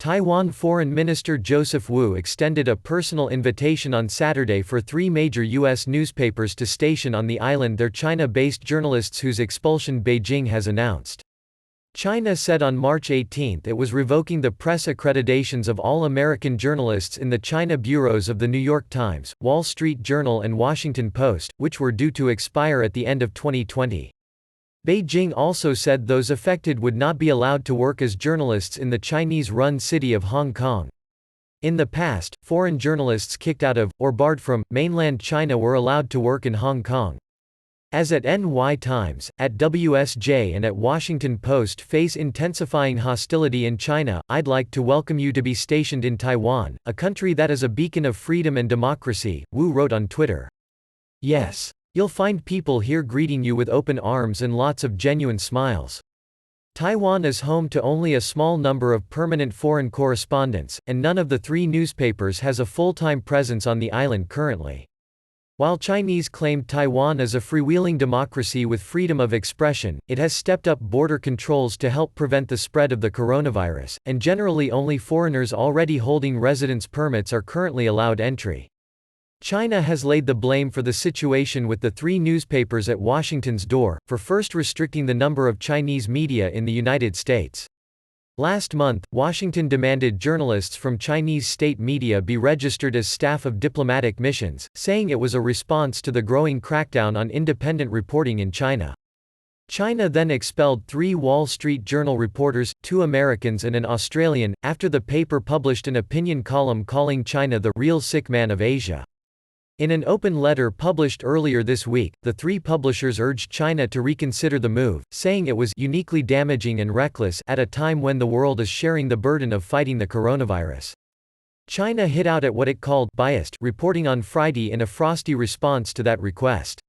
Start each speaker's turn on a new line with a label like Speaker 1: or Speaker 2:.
Speaker 1: Taiwan Foreign Minister Joseph Wu extended a personal invitation on Saturday for 3 major U.S. newspapers to station on the island their China-based journalists whose expulsion Beijing has announced. China said on March 18 it was revoking the press accreditations of all American journalists in the China bureaus of The New York Times, Wall Street Journal and Washington Post, which were due to expire at the end of 2020. Beijing also said those affected would not be allowed to work as journalists in the Chinese-run city of Hong Kong. In the past, foreign journalists kicked out of, or barred from, mainland China were allowed to work in Hong Kong. As at NY Times, at WSJ and at Washington Post face intensifying hostility in China, I'd like to welcome you to be stationed in Taiwan, a country that is a beacon of freedom and democracy, Wu wrote on Twitter. Yes. You'll find people here greeting you with open arms and lots of genuine smiles. Taiwan is home to only a small number of permanent foreign correspondents, and none of the 3 newspapers has a full-time presence on the island currently. While Chinese claim Taiwan is a freewheeling democracy with freedom of expression, it has stepped up border controls to help prevent the spread of the coronavirus, and generally only foreigners already holding residence permits are currently allowed entry. China has laid the blame for the situation with the 3 newspapers at Washington's door, for first restricting the number of Chinese media in the United States. Last month, Washington demanded journalists from Chinese state media be registered as staff of diplomatic missions, saying it was a response to the growing crackdown on independent reporting in China. China then expelled 3 Wall Street Journal reporters, 2 Americans and an Australian, after the paper published an opinion column calling China the real sick man of Asia. In an open letter published earlier this week, the 3 publishers urged China to reconsider the move, saying it was uniquely damaging and reckless at a time when the world is sharing the burden of fighting the coronavirus. China hit out at what it called biased reporting on Friday in a frosty response to that request.